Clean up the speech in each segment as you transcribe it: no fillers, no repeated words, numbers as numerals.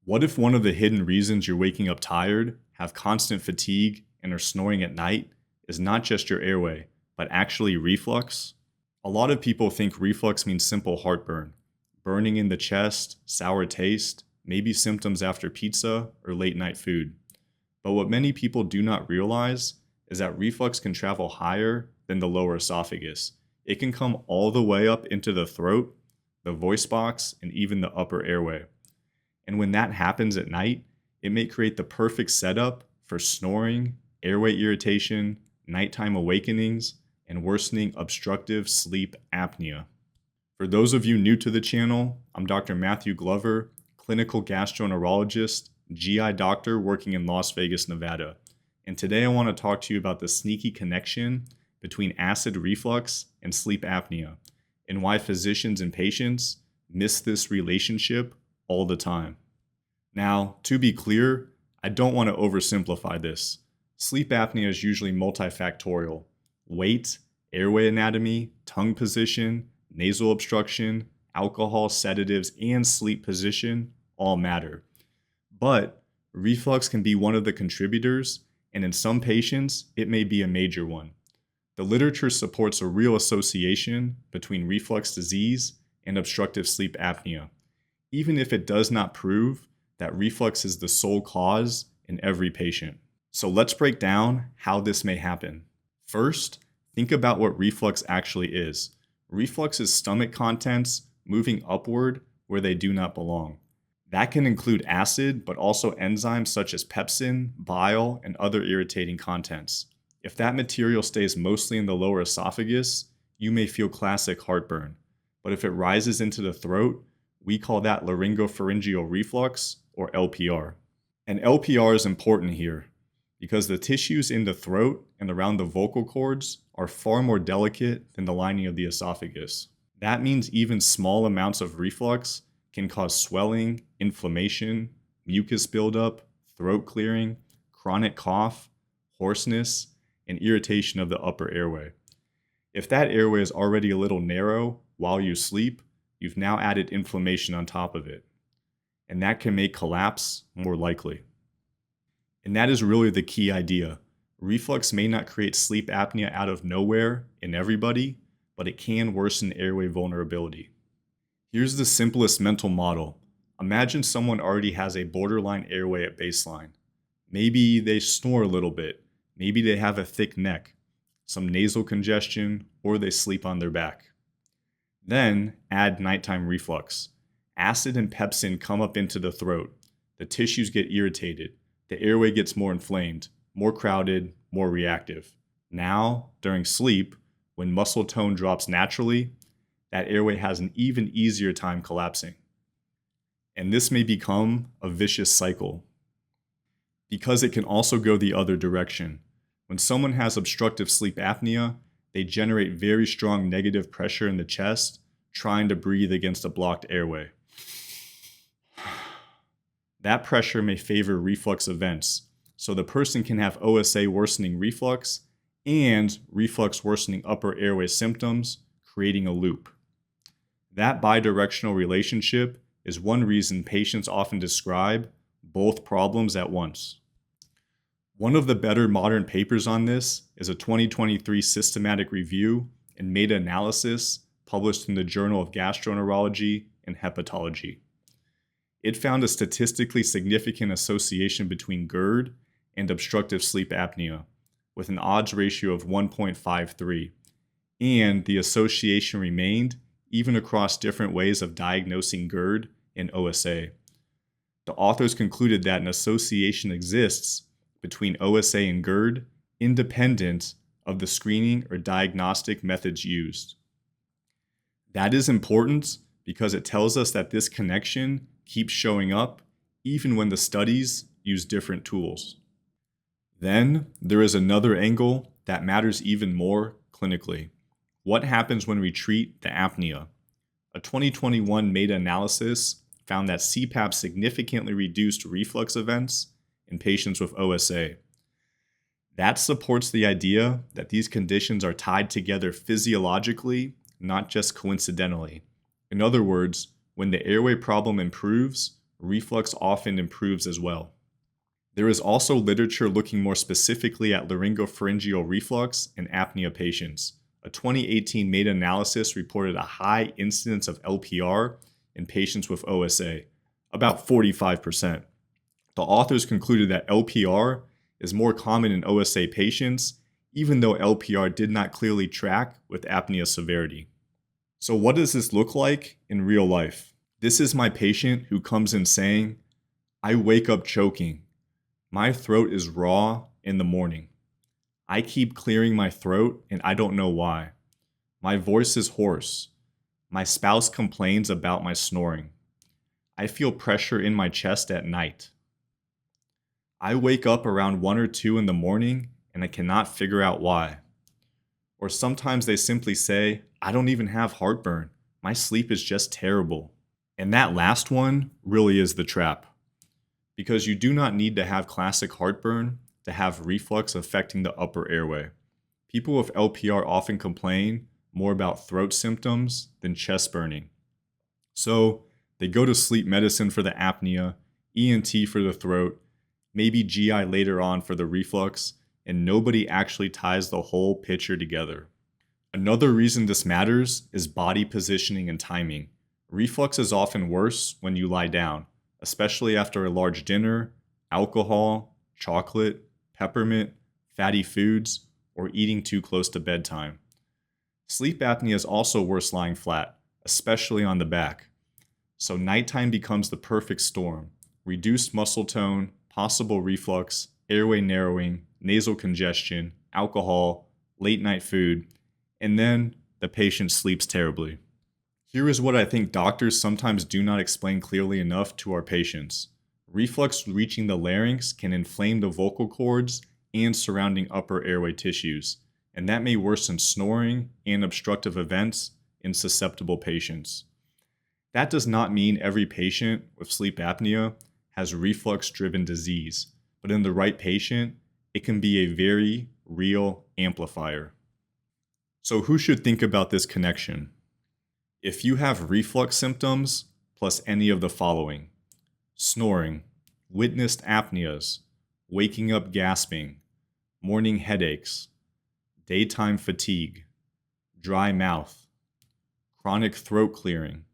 What if one of the hidden reasons you're waking up tired, have constant fatigue, and are snoring at night is not just your airway, but actually reflux? A lot of people think reflux means simple heartburn, burning in the chest, sour taste, maybe symptoms after pizza or late night food. But what many people do not realize is that reflux can travel higher than the lower esophagus. It can come all the way up into the throat, the voice box, and even the upper airway. And when that happens at night, it may create the perfect setup for snoring, airway irritation, nighttime awakenings, and worsening obstructive sleep apnea. For those of you new to the channel, I'm Dr. Matthew Glover, clinical gastroenterologist, GI doctor working in Las Vegas, Nevada. And today I want to talk to you about the sneaky connection between acid reflux and sleep apnea, and why physicians and patients miss this relationship all the time. Now, to be clear, I don't want to oversimplify this. Sleep apnea is usually multifactorial. Weight, airway anatomy, tongue position, nasal obstruction, alcohol, sedatives, and sleep position all matter. But reflux can be one of the contributors, and in some patients, it may be a major one. The literature supports a real association between reflux disease and obstructive sleep apnea, even if it does not prove that reflux is the sole cause in every patient. So let's break down how this may happen. First, think about what reflux actually is. Reflux is stomach contents moving upward where they do not belong. That can include acid, but also enzymes such as pepsin, bile, and other irritating contents. If that material stays mostly in the lower esophagus, you may feel classic heartburn. But if it rises into the throat, we call that laryngopharyngeal reflux, or LPR. And LPR is important here because the tissues in the throat and around the vocal cords are far more delicate than the lining of the esophagus. That means even small amounts of reflux can cause swelling, inflammation, mucus buildup, throat clearing, chronic cough, hoarseness, and irritation of the upper airway. If that airway is already a little narrow while you sleep, you've now added inflammation on top of it. And that can make collapse more likely. And that is really the key idea. Reflux may not create sleep apnea out of nowhere in everybody, but it can worsen airway vulnerability. Here's the simplest mental model. Imagine someone already has a borderline airway at baseline. Maybe they snore a little bit. Maybe they have a thick neck, some nasal congestion, or they sleep on their back. Then add nighttime reflux. Acid and pepsin come up into the throat. The tissues get irritated. The airway gets more inflamed, more crowded, more reactive. Now, during sleep, when muscle tone drops naturally, that airway has an even easier time collapsing. And this may become a vicious cycle because it can also go the other direction. When someone has obstructive sleep apnea, they generate very strong negative pressure in the chest, trying to breathe against a blocked airway. That pressure may favor reflux events, so the person can have OSA worsening reflux and reflux worsening upper airway symptoms, creating a loop. That bidirectional relationship is one reason patients often describe both problems at once. One of the better modern papers on this is a 2023 systematic review and meta-analysis published in the Journal of Gastroenterology and Hepatology. It found a statistically significant association between GERD and obstructive sleep apnea, with an odds ratio of 1.53, and the association remained even across different ways of diagnosing GERD and OSA. The authors concluded that an association exists between OSA and GERD independent of the screening or diagnostic methods used. That is important because it tells us that this connection keeps showing up even when the studies use different tools. Then there is another angle that matters even more clinically. What happens when we treat the apnea? A 2021 meta-analysis found that CPAP significantly reduced reflux events in patients with OSA. That supports the idea that these conditions are tied together physiologically, not just coincidentally. In other words, when the airway problem improves, reflux often improves as well. There is also literature looking more specifically at laryngopharyngeal reflux in apnea patients. A 2018 meta-analysis reported a high incidence of LPR in patients with OSA, about 45%. The authors concluded that LPR is more common in OSA patients, even though LPR did not clearly track with apnea severity. So what does this look like in real life? This is my patient who comes in saying, "I wake up choking. My throat is raw in the morning. I keep clearing my throat and I don't know why. My voice is hoarse. My spouse complains about my snoring. I feel pressure in my chest at night. I wake up around 1 or 2 in the morning and I cannot figure out why." Or sometimes they simply say, "I don't even have heartburn. My sleep is just terrible." And that last one really is the trap. Because you do not need to have classic heartburn to have reflux affecting the upper airway. People with LPR often complain more about throat symptoms than chest burning. So they go to sleep medicine for the apnea, ENT for the throat, maybe GI later on for the reflux, and nobody actually ties the whole picture together. Another reason this matters is body positioning and timing. Reflux is often worse when you lie down, especially after a large dinner, alcohol, chocolate, peppermint, fatty foods, or eating too close to bedtime. Sleep apnea is also worse lying flat, especially on the back. So nighttime becomes the perfect storm. Reduced muscle tone, possible reflux, airway narrowing, nasal congestion, alcohol, late night food, and then the patient sleeps terribly. Here is what I think doctors sometimes do not explain clearly enough to our patients. Reflux reaching the larynx can inflame the vocal cords and surrounding upper airway tissues, and that may worsen snoring and obstructive events in susceptible patients. That does not mean every patient with sleep apnea has reflux-driven disease, but in the right patient, it can be a very real amplifier. So who should think about this connection? If you have reflux symptoms plus any of the following: snoring, witnessed apneas, waking up gasping, morning headaches, daytime fatigue, dry mouth, chronic throat clearing,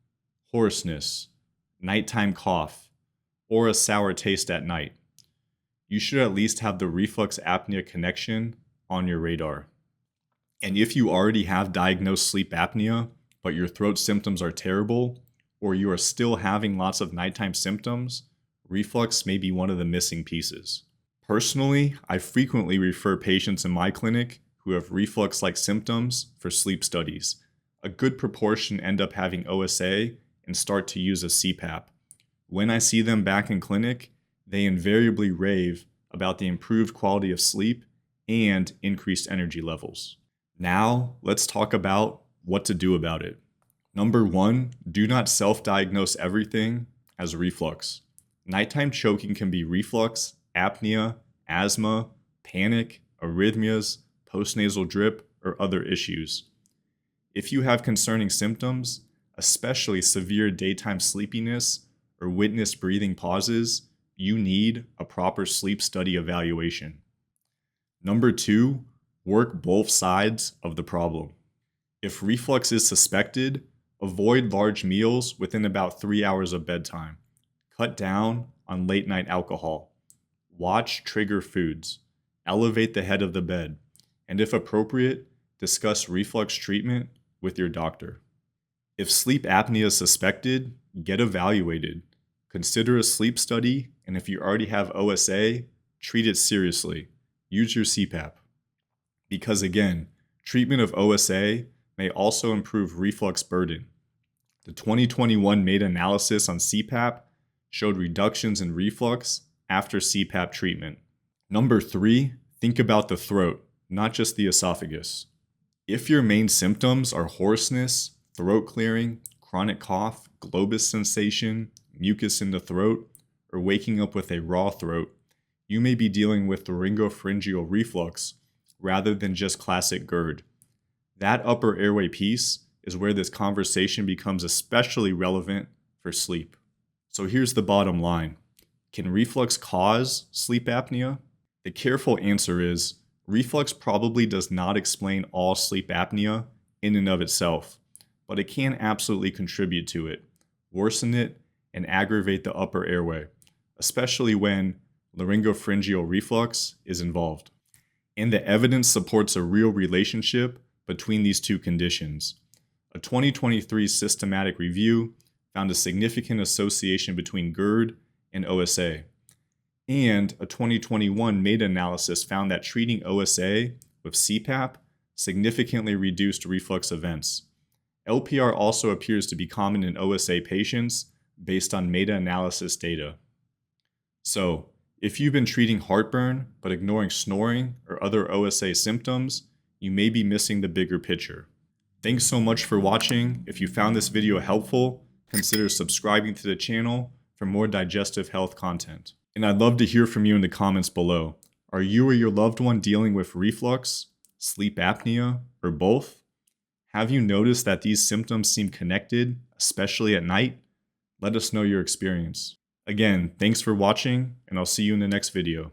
hoarseness, nighttime cough, or a sour taste at night, you should at least have the reflux apnea connection on your radar. And if you already have diagnosed sleep apnea, but your throat symptoms are terrible, or you are still having lots of nighttime symptoms, reflux may be one of the missing pieces. Personally, I frequently refer patients in my clinic who have reflux-like symptoms for sleep studies. A good proportion end up having OSA and start to use a CPAP. When I see them back in clinic, they invariably rave about the improved quality of sleep and increased energy levels. Now, let's talk about what to do about it. Number 1, do not self-diagnose everything as reflux. Nighttime choking can be reflux, apnea, asthma, panic, arrhythmias, postnasal drip, or other issues. If you have concerning symptoms, especially severe daytime sleepiness or witnessed breathing pauses, you need a proper sleep study evaluation. Number 2, work both sides of the problem. If reflux is suspected, avoid large meals within about 3 hours of bedtime. Cut down on late night alcohol. Watch trigger foods. Elevate the head of the bed. And if appropriate, discuss reflux treatment with your doctor. If sleep apnea is suspected, get evaluated. Consider a sleep study, and if you already have OSA, treat it seriously. Use your CPAP. Because again, treatment of OSA may also improve reflux burden. The 2021 meta-analysis on CPAP showed reductions in reflux after CPAP treatment. Number 3, think about the throat, not just the esophagus. If your main symptoms are hoarseness, throat clearing, chronic cough, globus sensation, mucus in the throat, or waking up with a raw throat, you may be dealing with laryngopharyngeal reflux rather than just classic GERD. That upper airway piece is where this conversation becomes especially relevant for sleep. So here's the bottom line. Can reflux cause sleep apnea? The careful answer is reflux probably does not explain all sleep apnea in and of itself, but it can absolutely contribute to it, worsen it, and aggravate the upper airway, especially when laryngopharyngeal reflux is involved. And the evidence supports a real relationship between these two conditions. A 2023 systematic review found a significant association between GERD and OSA. And a 2021 meta-analysis found that treating OSA with CPAP significantly reduced reflux events. LPR also appears to be common in OSA patients based on meta-analysis data. So, if you've been treating heartburn but ignoring snoring or other OSA symptoms, you may be missing the bigger picture. Thanks so much for watching. If you found this video helpful, consider subscribing to the channel for more digestive health content. And I'd love to hear from you in the comments below. Are you or your loved one dealing with reflux, sleep apnea, or both? Have you noticed that these symptoms seem connected, especially at night? Let us know your experience. Again, thanks for watching, and I'll see you in the next video.